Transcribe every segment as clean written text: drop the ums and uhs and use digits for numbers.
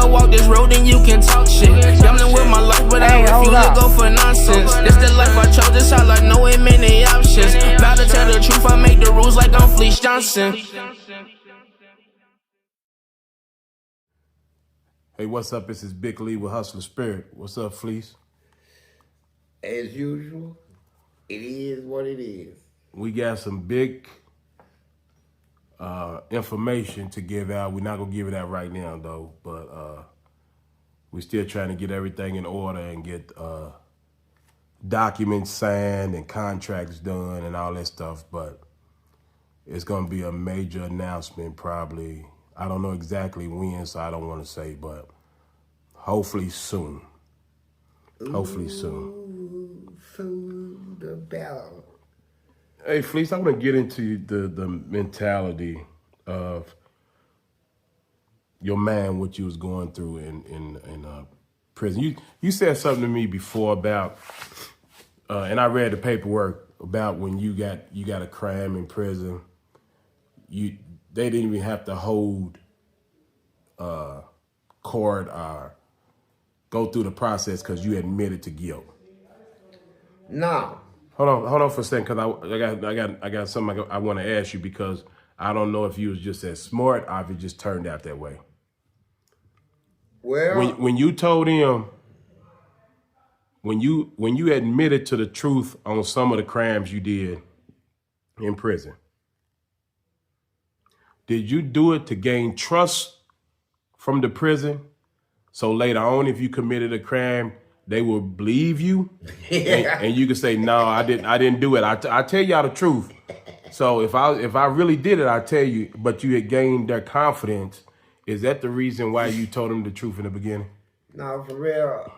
never walk this road, then you can talk shit. Gambling with my life, but I refuse to go for nonsense. This the life I chose, this all I know, ain't many options. About to tell the truth, I make the rules like I'm Fleece Johnson. Hey, what's up? This is Big Lee with Hustler Spirit. What's up, Fleece? As usual, it is what it is. We got some big information to give out. We're not going to give it out right now, though, but we're still trying to get everything in order and get documents signed and contracts done and all that stuff, but it's going to be a major announcement probably. I don't know exactly when, so I don't want to say, but hopefully soon. Hopefully soon. Soon the battle. Hey, Fleece, I want to get into the mentality of your man, what you was going through in prison. You said something to me before about, and I read the paperwork about when you got a crime in prison. They didn't even have to hold court or go through the process because you admitted to guilt. No. Hold on for a second, because I got something I want to ask you, because I don't know if you was just as smart or if it just turned out that way. Well, when you told him, when you admitted to the truth on some of the crimes you did in prison, did you do it to gain trust from the prison? So later on, if you committed a crime, they will believe you, and you can say, "No, I didn't do it. I tell y'all the truth." So if I really did it, I tell you. But you had gained their confidence. Is that the reason why you told them the truth in the beginning? No, for real.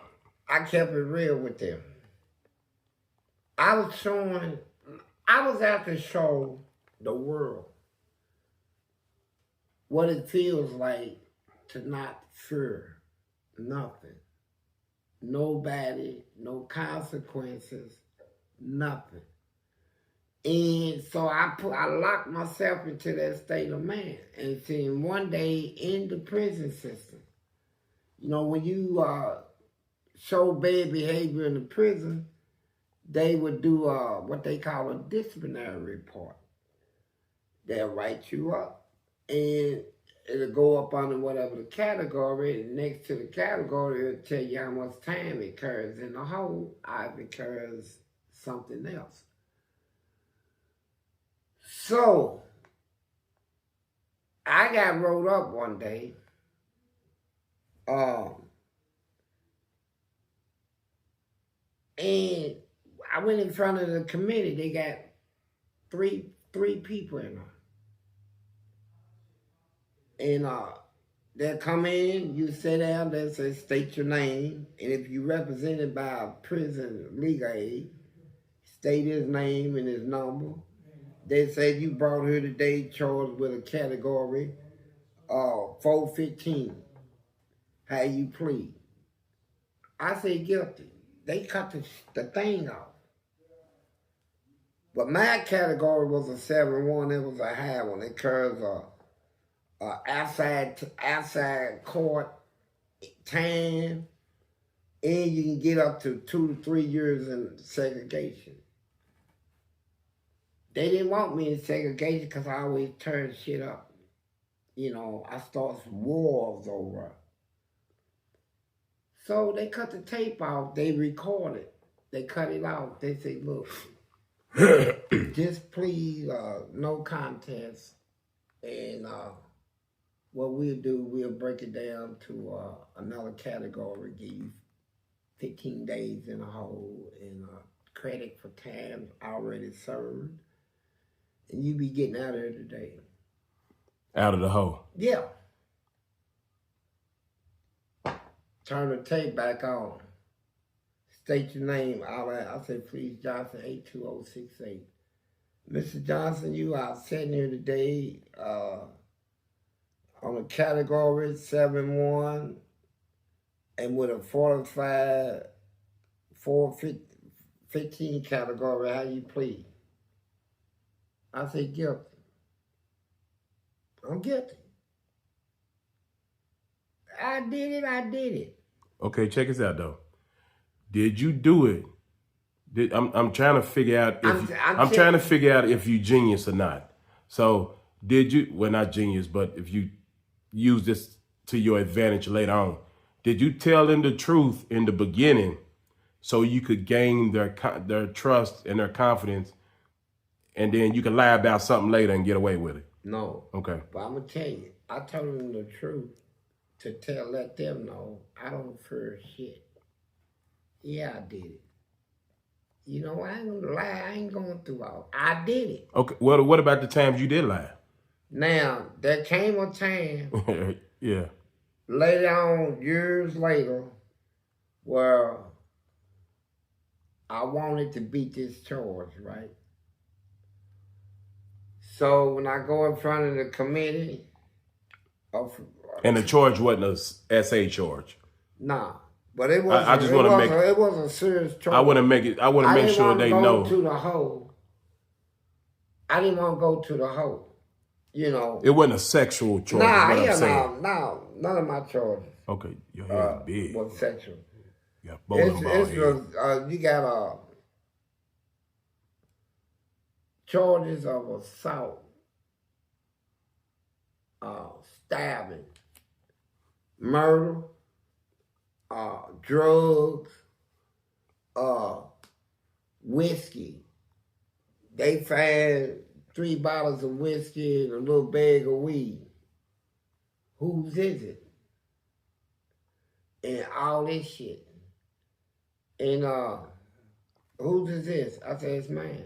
I kept it real with them. I was out to show the world what it feels like to not fear nothing. Nobody, no consequences, nothing. And so I locked myself into that state of man. And then one day in the prison system, you know, when you show bad behavior in the prison, they would do what they call a disciplinary report. They'll write you up, and it'll go up under whatever the category, and next to the category, it'll tell you how much time it occurs in the hole, or if it occurs something else. So, I got rolled up one day. And I went in front of the committee. They got three people in there. And they'll come in, you sit down, they'll say, state your name. And if you're represented by a prison legal aid, state his name and his number. They said you brought here today charged with a category 415. How you plead? I say guilty. They cut the thing off. But my category was a 7-1. It was a high one. It covers outside court time, and you can get up to 2 to 3 years in segregation. They didn't want me in segregation because I always turn shit up. You know, I start some wars over. So they cut the tape off. They recorded. They cut it off. They say, look, just please, no contest. And what we'll do, we'll break it down to another category, give you 15 days in a hole and credit for time already served. And you be getting out of here today. Out of the hole? Yeah. Turn the tape back on. State your name. I said, please, Johnson, 82068. Mr. Johnson, you are sitting here today on a category 7-1 and with a 415 category. How you plead? I say guilty. I'm guilty. I did it, I did it. Okay, check this out though. Did you do it? I'm trying to figure out if I'm trying to figure out if you genius or not. So did you? Well, not genius, but if you use this to your advantage later on, did you tell them the truth in the beginning so you could gain their trust and their confidence, and then you can lie about something later and get away with it? No. Okay. But I'm gonna tell you, I told them the truth to let them know I don't fear shit. Yeah, I did it. You know, I ain't gonna lie, I ain't going through all. I did it. Okay. Well, what about the times you did lie? Now, there came a time Yeah. later on, years later, where I wanted to beat this charge, right? So when I go in front of the committee, And the charge wasn't a SA charge. nah, but it was. I just want to make it was a serious charge. I want to make it. I want to make sure they know. To the hole. I didn't want to go to the hole. You know. It wasn't a sexual charge. No, none of my charges. Okay, your head is big. Was sexual. You got bowling ball head. You got charges of assault, stabbing, murder, drugs, whiskey. They found 3 bottles of whiskey and a little bag of weed. Whose is it? And all this shit. And whose is this? I said, it's mine.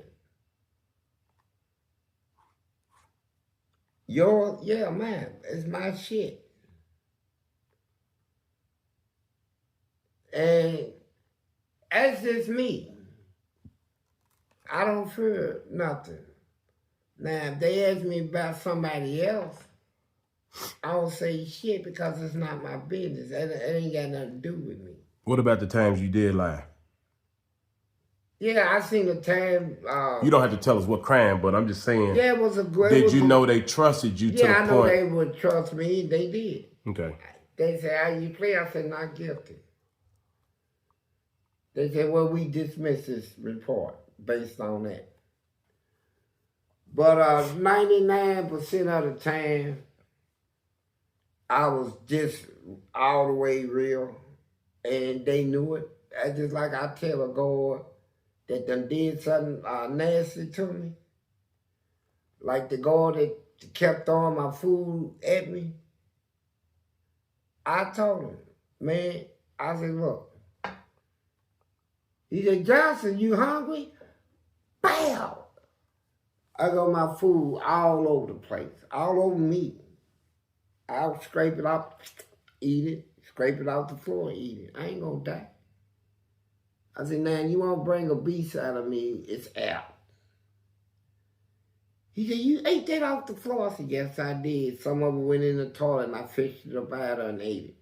Yours? Yeah, man. It's my shit. And that's just me. I don't fear nothing. Now, if they ask me about somebody else, I don't say shit because it's not my business. It ain't got nothing to do with me. What about the times you did lie? Yeah, I seen the time. You don't have to tell us what crime, but I'm just saying. Yeah, it was a great. Did you know they trusted you to the point? Yeah, I know they would trust me. They did. Okay. They said, "How you play?" I said, "Not guilty." They said, "Well, we dismiss this report based on that." But 99% of the time, I was just all the way real, and they knew it. That's just like I tell a guard that done did something nasty to me. Like the guard that kept throwing my food at me. I told him, man, I said, look. He said, Johnson, you hungry? Bow! I got my food all over the place, all over me. I'll scrape it off, eat it, scrape it off the floor, eat it. I ain't gonna die. I said, now you won't bring a beast out of me, it's out. He said, you ate that off the floor? I said, yes, I did. Some of it went in the toilet and I fished it up out and ate it.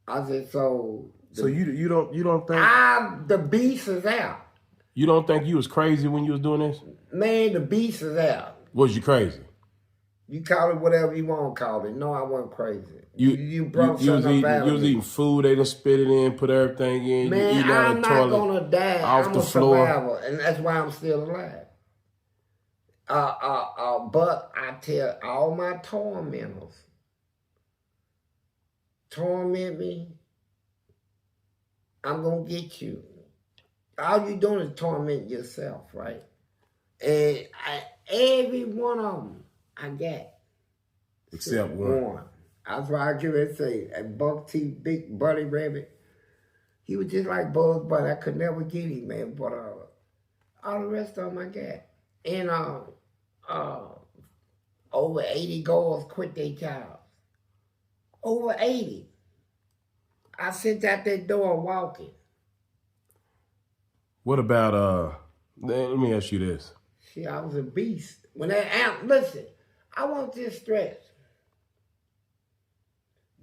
I said, so you don't think the beast is out. You don't think you was crazy when you was doing this? Man, the beast is out. Was you crazy? You call it whatever you want to call it. No, I wasn't crazy. You brought something about You was eating food, they done spit it in, put everything in. Man, you eat out I'm the not toilet, gonna die. off I'm the a floor. survivor, and that's why I'm still alive. But I tell all my tormentors, torment me, I'm gonna get you. All you doing is torment yourself, right? And every one of them I got. Except one. That's why I can say, a buck teeth, big buddy rabbit, he was just like Bugs Bunny. I could never get him, man. But all the rest of them I got. And over 80 girls quit their jobs. Over 80. I sent out that door walking. What about, let me ask you this. See, I was a beast. Listen, I want this stress.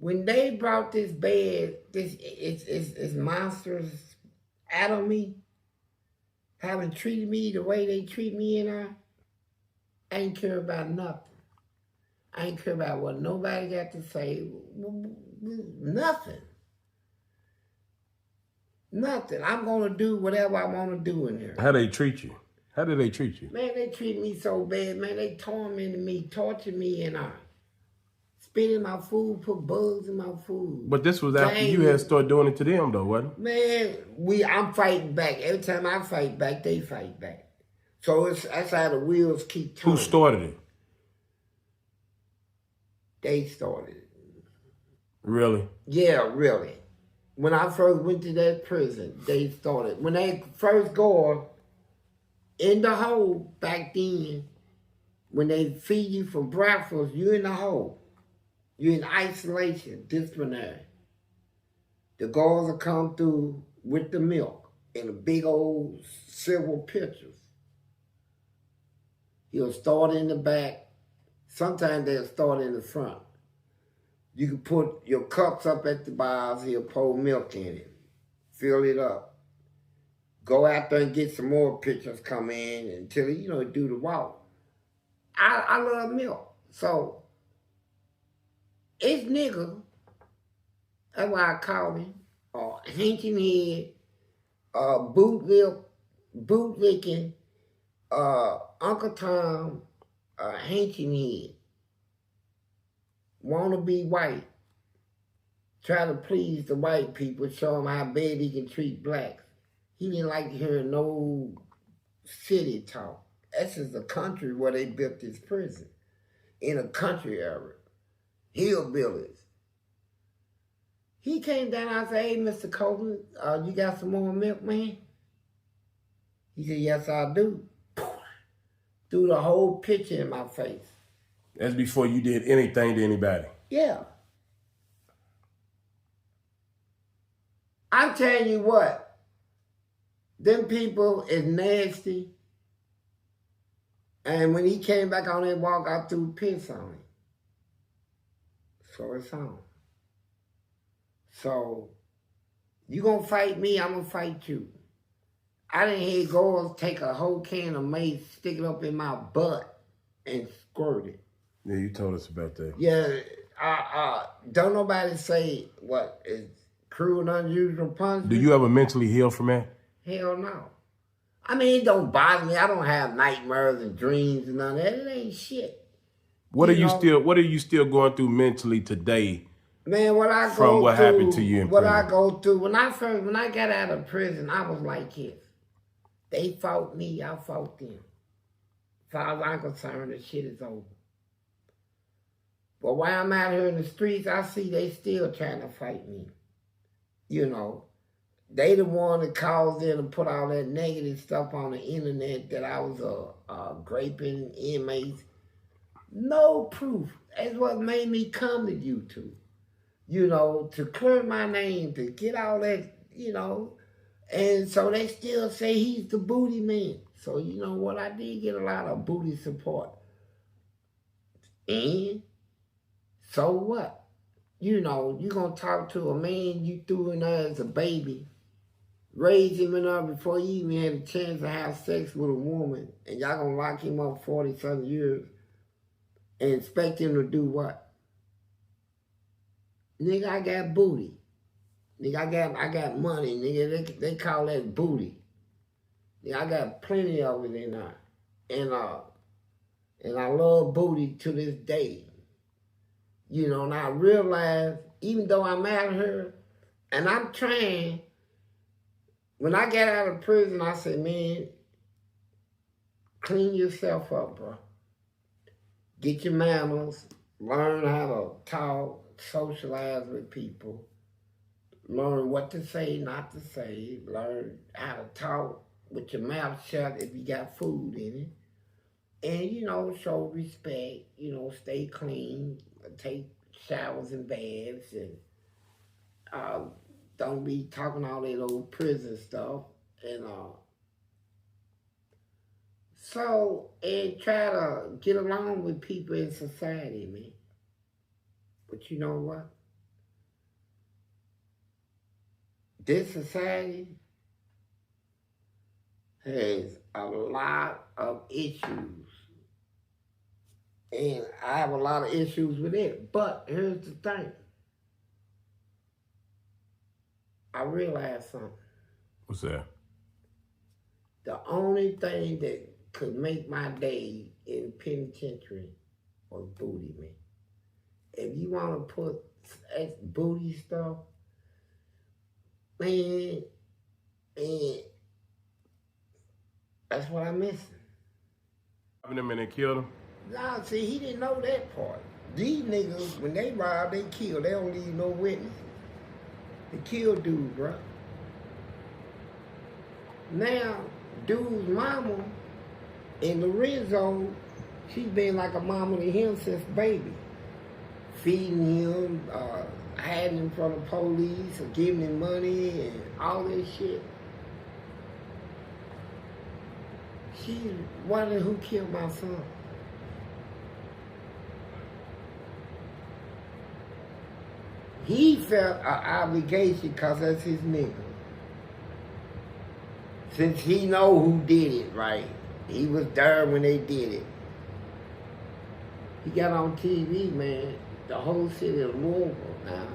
When they brought this bed, it's monsters out of me, having treated me the way they treat me, and I ain't care about nothing. I ain't care about what nobody got to say. Nothing. Nothing. I'm going to do whatever I want to do in here. How they treat you? How do they treat you? Man, they treat me so bad, man. They tormented me, tortured me, and spit in my food, put bugs in my food. But this was after you had started doing it to them, though, wasn't it? Man, I'm fighting back. Every time I fight back, they fight back. So that's how the wheels keep turning. Who started it? They started it. Really? Yeah, really. When I first went to that prison, they started. When they first go in the hole back then, when they feed you for breakfast, you're in the hole. You're in isolation, disciplinary. The guards will come through with the milk in a big old silver pitchers. He'll start in the back. Sometimes they'll start in the front. You can put your cups up at the bars, he'll pour milk in it. Fill it up. Go out there and get some more pitchers come in until, do the walk. I love milk. So, it's nigga, that's why I call him, hinching head, bootlicking, Uncle Tom, hinching head. Want to be white, try to please the white people, show them how bad he can treat blacks. He didn't like hearing no city talk. That's just a country where they built this prison, in a country area, hillbillies. He came down, I said, hey, Mr. Copeland, you got some more milk, man? He said, yes, I do. Threw the whole picture in my face. That's before you did anything to anybody. Yeah. I'm telling you what, them people is nasty. And when he came back on that walk, I threw piss on him. So it's on. So, you gonna fight me, I'm gonna fight you. I done hear girls take a whole can of mace, stick it up in my butt, and squirt it. Yeah, you told us about that. Yeah, don't nobody say what is cruel and unusual punishment. Do you ever mentally heal from that? Hell no. I mean, it don't bother me. I don't have nightmares and dreams and none of that. It ain't shit. What are you still going through mentally today? Man, what I go from what through, happened to you in what prison? I go through when I got out of prison, I was like this. They fought me, I fought them. As far as I'm concerned, the shit is over. But while I'm out here in the streets, I see they still trying to fight me. They the one that caused them to put all that negative stuff on the internet that I was raping inmates. No proof. That's what made me come to YouTube. To clear my name, to get all that, And so they still say he's the booty man. So you know what? I did get a lot of booty support. And so what? You're going to talk to a man you threw in there as a baby, raise him in there before you even had a chance to have sex with a woman, and y'all going to lock him up 40-something years and expect him to do what? Nigga, I got booty. Nigga, I got money. Nigga, they call that booty. Nigga, I got plenty of it in there. And I love booty to this day. And I realize, even though I'm out here, and I'm trying, when I got out of prison, I said, man, clean yourself up, bro. Get your manners, learn how to talk, socialize with people, learn what to say, not to say, learn how to talk with your mouth shut if you got food in it. And, show respect, stay clean, take showers and baths, and don't be talking all that old prison stuff. And try to get along with people in society, man. But you know what? This society has a lot of issues And I have a lot of issues with it. But here's the thing. I realized something. What's that? The only thing that could make my day in penitentiary was booty, man. If you want to put booty stuff, man, that's what I'm missing. Robbing him and they killed him? Nah, see, he didn't know that part. These niggas, when they rob, they kill. They don't leave no witnesses. They kill dude, bro. Now, dude's mama and Lorenzo, she's been like a mama to him since baby. Feeding him, hiding him from the police, or giving him money and all this shit. She's wondering who killed my son. He felt an obligation because that's his nigga. Since he know who did it, right? He was there when they did it. He got on TV, man. The whole city of Louisville now.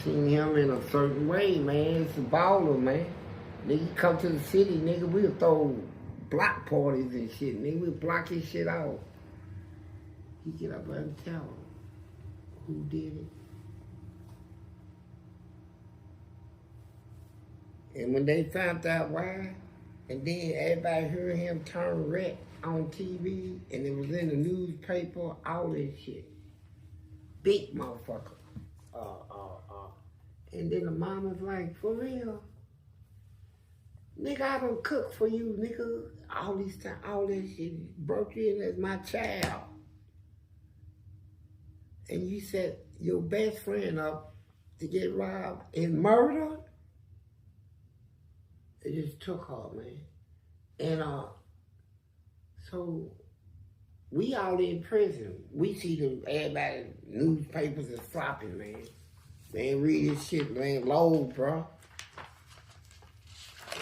Seen him in a certain way, man. It's a baller, man. Nigga come to the city, nigga, we'll throw block parties and shit. Nigga, we'll block his shit out. He get up there and tell him who did it. And when they found out why, and then everybody heard him turn red on TV, and it was in the newspaper, all this shit. Big motherfucker. And then the mama's like, for real? Nigga, I don't cook for you, nigga. All this time, all this shit broke you in as my child. And you set your best friend up to get robbed and murdered? It just took her, man. And so we all in prison. We see everybody, newspapers is flopping, man. They ain't read this shit, they ain't low, bro.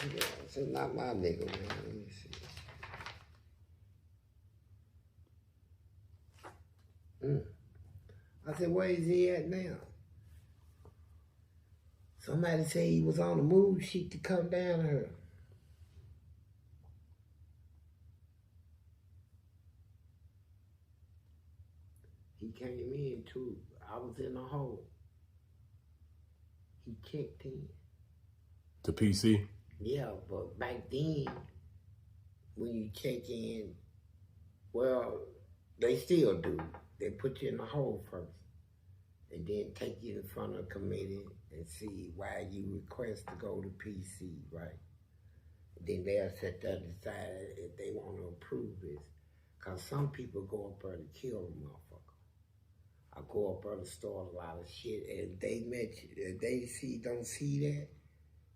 Yeah, it's not my nigga, man. Let me see. I said, where is he at now? Somebody said he was on the move sheet to come down to her. He came in too. I was in the hole. He checked in. To PC? Yeah, but back then, when you check in, well, they still do. They put you in the hole first, and then take you in front of a committee and see why you request to go to PC, right? And then they'll sit there and decide if they want to approve this. Because some people go up there to kill a motherfucker. I go up there to start a lot of shit, and if they don't see that,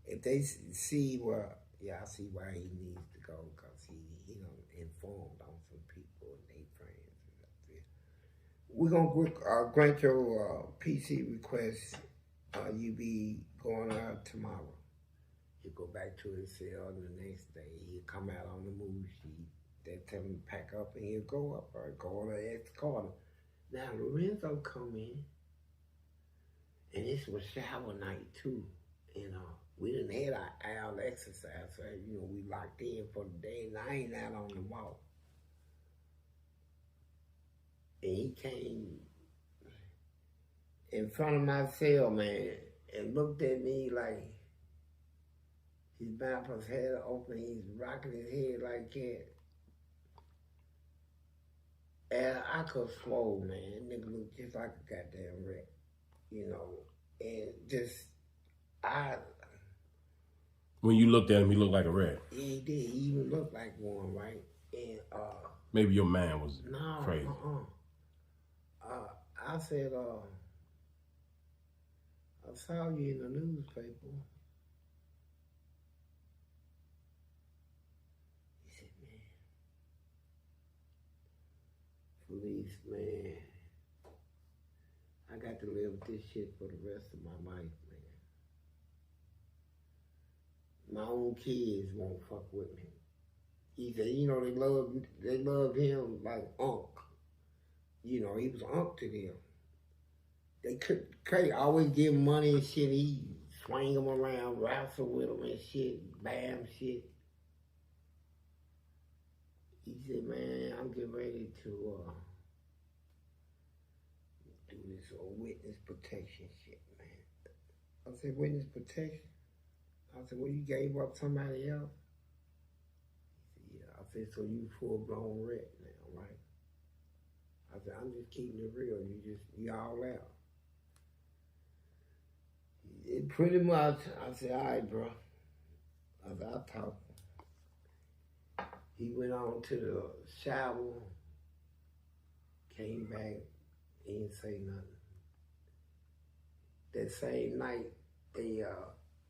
if they see, well, yeah, I see why he needs to go, because he informed on some people and they friends. We're going to grant your PC request. You be going out tomorrow. He'll go back to his cell the next day. He'll come out on the move sheet. They'll tell him to pack up and he'll go up or go on the escort. Now, Lorenzo come in, and this was shower night too. And we didn't had our exercise, so we locked in for the day, and I ain't out on the walk. And he came in front of my cell, man, and looked at me like his mouth was head open, he's rocking his head like that. And I could swole, man. Nigga looked just like a goddamn wreck, and just, When you looked at him, he looked like a rat. Yeah, he did. He even looked like one, right? And, maybe your man was crazy. I said, I saw you in the newspaper. He said, man, Fleece, man, I got to live with this shit for the rest of my life, man. My own kids won't fuck with me. He said, you know, they loved him like Unc. You know, he was Unc to them. They could always give him money and shit. He swing them around, wrestle with them and shit, bam shit. He said, man, I'm getting ready to do this witness protection shit, man. I said, witness protection? I said, well, you gave up somebody else? He said, yeah. I said, so you full-blown ret now, right? I said, I'm just keeping it real. You all out. It pretty much, I said, all right, bro. I said, I'll talk. He went on to the shower, came back, he didn't say nothing. That same night, they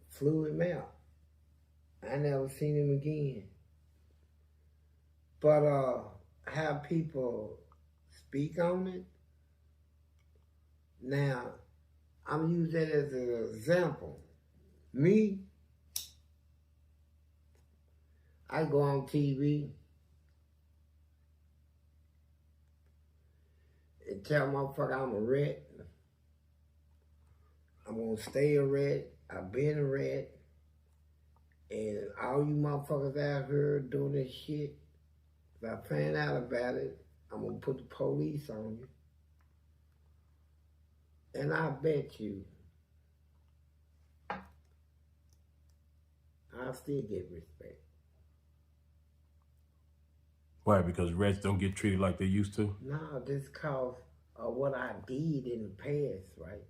flew him out. I never seen him again. But how people speak on it, now, I'm using that as an example. Me, I go on TV and tell motherfucker I'm a rat. I'm gonna stay a rat. I've been a rat. And all you motherfuckers out here doing this shit, if I find out about it, I'm gonna put the police on you. And I bet you, I'll still get respect. Why? Because rats don't get treated like they used to? No, this cause of what I did in the past, right?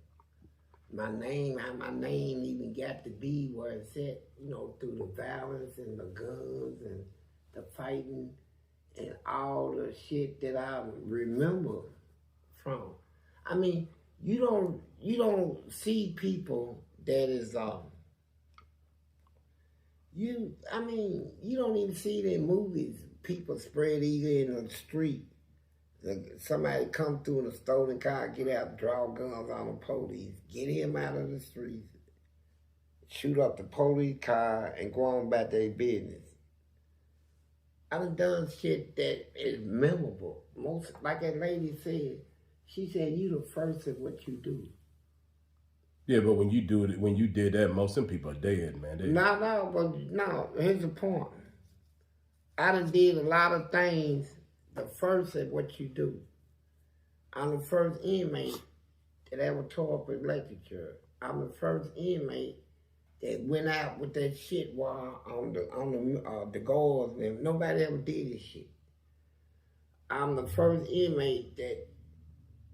My name, how my name even got to be where it's at, you know, through the violence and the guns and the fighting and all the shit that I remember from. I mean, you don't see people that is you don't even see it in movies. People spread eagle in the street. Somebody come through in a stolen car, get out, draw guns on the police, get him out of the streets, shoot up the police car, and go on about their business. I done shit that is memorable. Most, like that lady said, she said, you the first at what you do. Yeah, but when you do it, when you did that, most of them people are dead, man. No, here's the point. I done did a lot of things the first at what you do. I'm the first inmate that ever tore up a lecture. I'm the first inmate that went out with that shit while on the guards, and nobody ever did this shit. I'm the first inmate that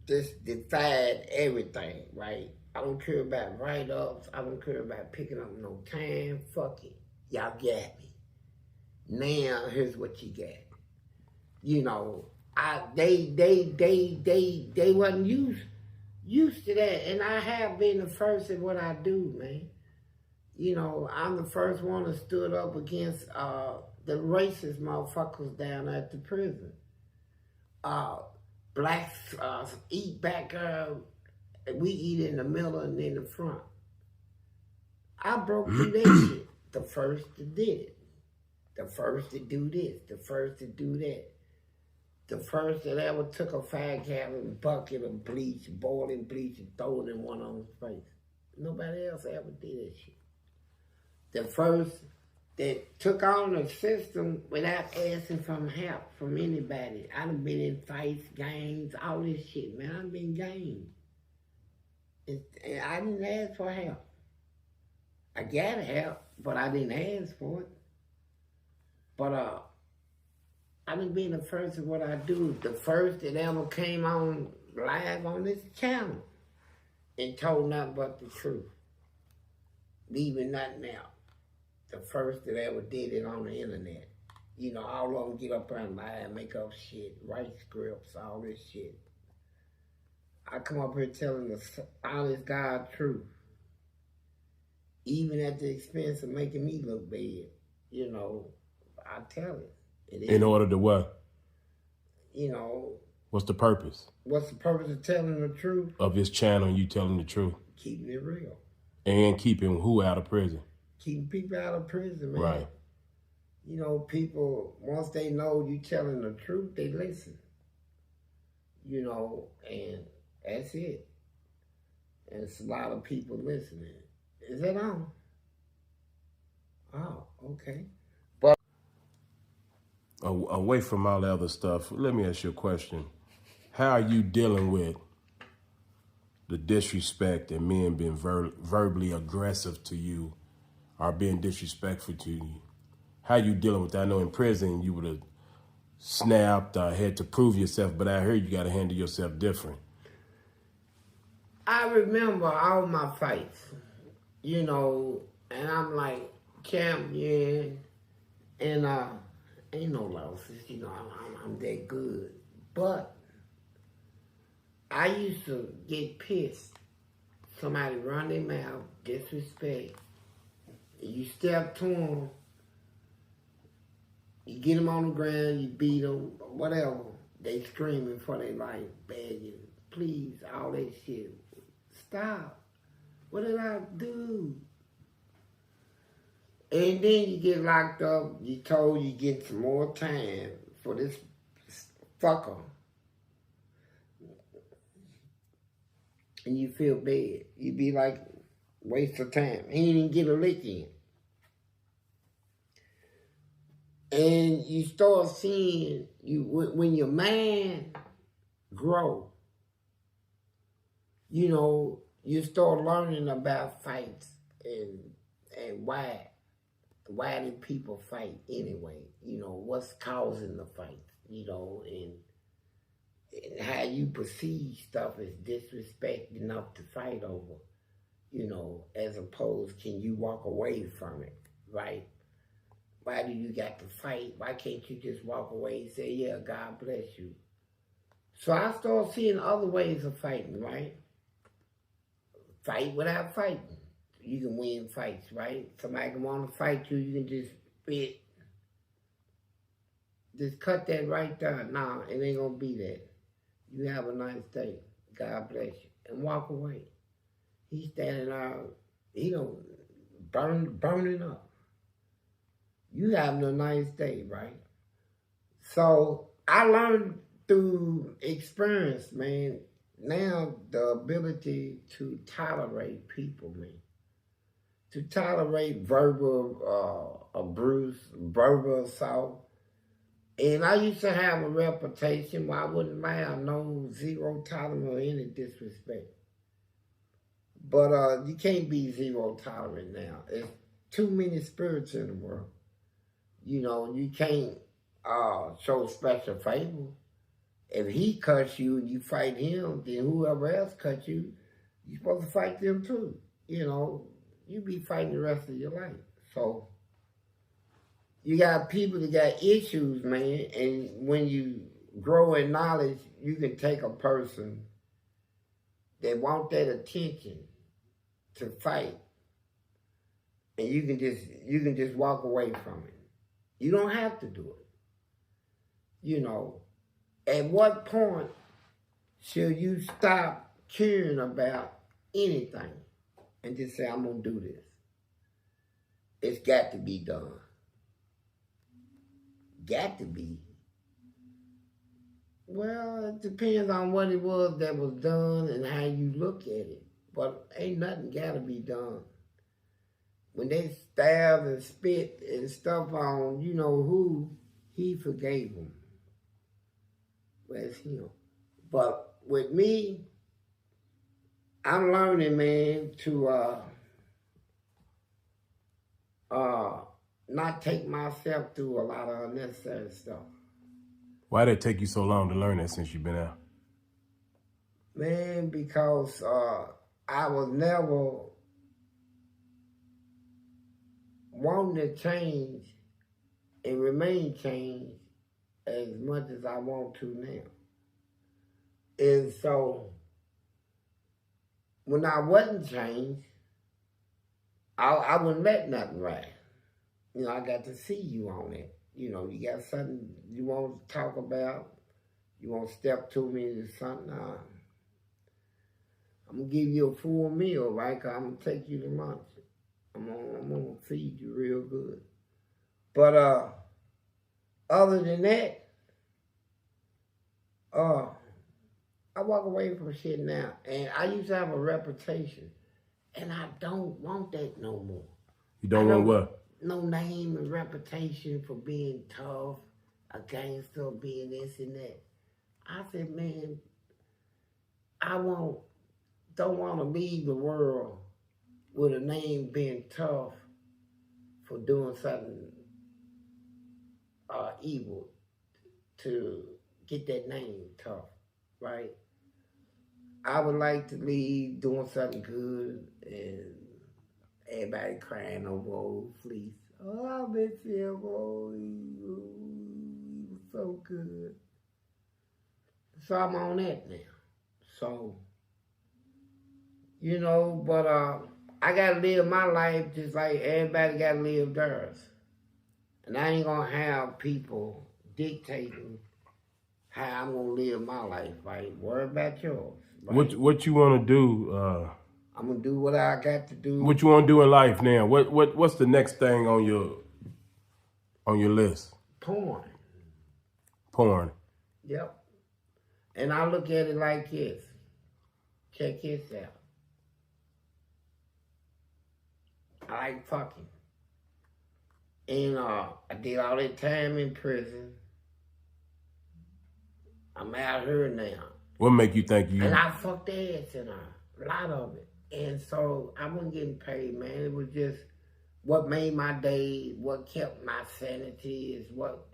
just defied everything, right? I don't care about write-ups. I don't care about picking up no time. Fuck it. Y'all got me. Now, here's what you got. You know, they wasn't used to that. And I have been the first in what I do, man. You know, I'm the first one that stood up against the racist motherfuckers down at the prison. Blacks eat back, we eat in the middle and in the front. I broke through that shit. The first that did it. The first to do this. The first to do that. The first that ever took a 5-gallon bucket of bleach, boiling bleach, and throw it in one on his face. Nobody else ever did that shit. The first that took on the system without asking for help from anybody. I done been in fights, gangs, all this shit, man. I done been gang. And I didn't ask for help. I got help, but I didn't ask for it. But I done been the first of what I do. The first that ever came on live on this channel and told nothing but the truth. Leaving nothing out. The first that ever did it on the internet. You know, all of them get up and lie and make up shit, write scripts, all this shit. I come up here telling the honest God truth. Even at the expense of making me look bad. You know, I tell it. In order to what? You know. What's the purpose? What's the purpose of telling the truth? Of this channel, you telling the truth. Keeping it real. And keeping who out of prison? Keeping people out of prison, man. Right. You know, people, once they know you telling the truth, they listen. You know, and that's it. And it's a lot of people listening. Is that on? Oh, okay. But Away from all the other stuff, let me ask you a question. How are you dealing with the disrespect and men being verbally aggressive to you or being disrespectful to you? How you dealing with that? I know in prison you would have snapped or had to prove yourself, but I heard you got to handle yourself different. I remember all my fights, you know, and I'm like champion, and ain't no losses, you know, I'm that good. But I used to get pissed. Somebody run their mouth, disrespect. You step to them, you get them on the ground, you beat them, whatever. They screaming for their life, begging, please, all that shit. Stop. What did I do? And then you get locked up, you told you get some more time for this fucker. And you feel bad. You be like, waste of time. He didn't even get a lick in. And you start seeing, when your man grow, you know, you start learning about fights and why do people fight anyway? You know, what's causing the fight, you know, and how you perceive stuff is disrespect enough to fight over, you know, as opposed can you walk away from it, right? Why do you got to fight? Why can't you just walk away and say, yeah, God bless you? So I start seeing other ways of fighting, right? Fight without fighting. You can win fights, right? Somebody can want to fight you, you can just spit. Just cut that right there. Nah, it ain't gonna be that. You have a nice day. God bless you. And walk away. He's standing out, he don't burning up. You having a nice day, right? So I learned through experience, man, now the ability to tolerate people, man. To tolerate verbal abuse, verbal assault. And I used to have a reputation where I wouldn't have no zero tolerance or any disrespect. But you can't be zero tolerant now. There's too many spirits in the world. You know, you can't show special favor. If he cuts you and you fight him, then whoever else cuts you, you're supposed to fight them too. You know, you be fighting the rest of your life. So you got people that got issues, man, and when you grow in knowledge, you can take a person that want that attention to fight, and you can just walk away from it. You don't have to do it. You know, at what point should you stop caring about anything and just say, I'm going to do this? It's got to be done. Got to be. Well, it depends on what it was that was done and how you look at it. But ain't nothing got to be done. When they stabbed and spit and stuff on, you know who, he forgave them. Where's him? But with me, I'm learning, man, to not take myself through a lot of unnecessary stuff. Why did it take you so long to learn that since you've been out? Man, because I was never wanting to change and remain changed as much as I want to now. And so, when I wasn't changed, I wouldn't let nothing ride. You know, I got to see you on it. You know, you got something you want to talk about, you want to step to me to something, I'm going to give you a full meal, right? 'Cause I'm going to take you to lunch. I'm gonna feed you real good. But other than that, I walk away from shit now. And I used to have a reputation. And I don't want that no more. You don't want what? No name and reputation for being tough, a gangster, being this and that. I said, man, I don't want to leave the world with a name being tough for doing something evil to get that name tough, right? I would like to leave doing something good and everybody crying over old Fleece. Oh, I miss him. Oh, he was so good. So I'm on that now. So, you know, but I got to live my life just like everybody got to live theirs. And I ain't going to have people dictating how I'm going to live my life, right? Worry about yours. Right? What you want to do? I'm going to do what I got to do. What you want to do in life now? What's the next thing on your list? Porn. Porn. Yep. And I look at it like this. Check this out. I like fucking. And I did all that time in prison. I'm out here now. What make you think you... And I fucked ass in a lot of it. And so I wasn't getting paid, man. It was just what made my day, what kept my sanity, is what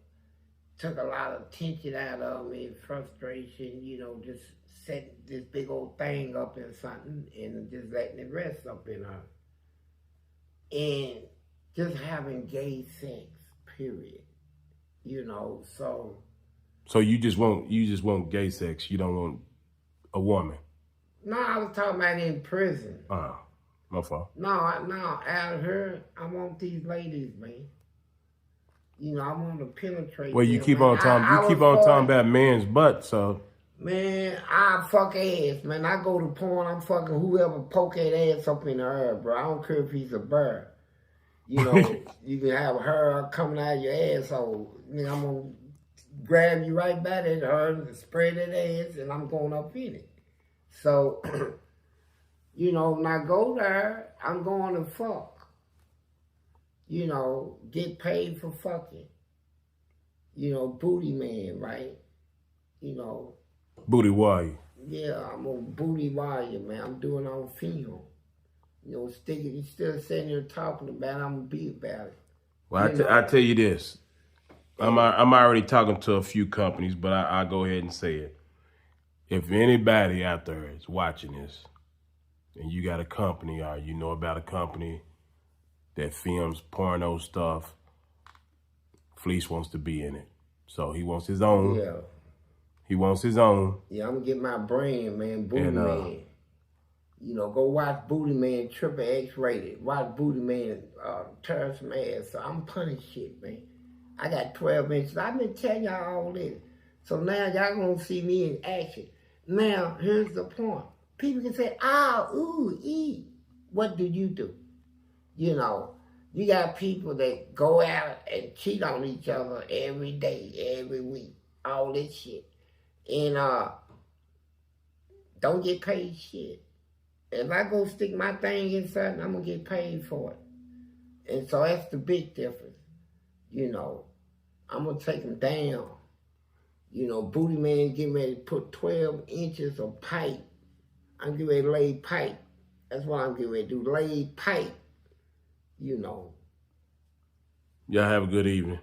took a lot of tension out of me, frustration, you know, just setting this big old thing up in something and just letting it rest up in her. And just having gay sex, period. You know, so... So you just want gay sex. You don't want a woman. No, I was talking about in prison. My fault. No, out here, I want these ladies, man. You know, I want to penetrate. Well, you them, keep man. on talking. Talking about men's butt, so. Man, I fuck ass, man. I go to porn. I'm fucking whoever poke that ass up in the air, bro. I don't care if he's a bird. You know, you can have her coming out of your asshole. You know, I'm gonna grab you right back at her and spread that ass, and I'm going up in it. So, you know, when I go there, I'm going to fuck. You know, get paid for fucking. You know, booty man, right? You know. Booty warrior. Yeah, I'm a booty warrior, man. I'm doing it on film. You know, you still sitting here talking about it, I'm going to be about it. Well, I tell you this. I'm already talking to a few companies, but I'll go ahead and say it. If anybody out there is watching this and you got a company or you know about a company that films porno stuff, Fleece wants to be in it. So he wants his own. Yeah. He wants his own. Yeah, I'm going to get my brand, man, Booty Man. You know, go watch Booty Man Triple X rated. Watch Booty Man tear some ass. So I'm punning shit, man. I got 12 inches. I've been telling y'all all this. So now y'all gonna see me in action. Now, here's the point. People can say, ooh, ee. What do? You know, you got people that go out and cheat on each other every day, every week, all this shit. And don't get paid shit. If I go stick my thing in something, I'm gonna get paid for it. And so that's the big difference. You know, I'm gonna take them down. You know, Booty Man getting ready to put 12 inches of pipe. I'm getting ready to lay pipe. That's what I'm getting ready to do, lay pipe. You know. Y'all have a good evening.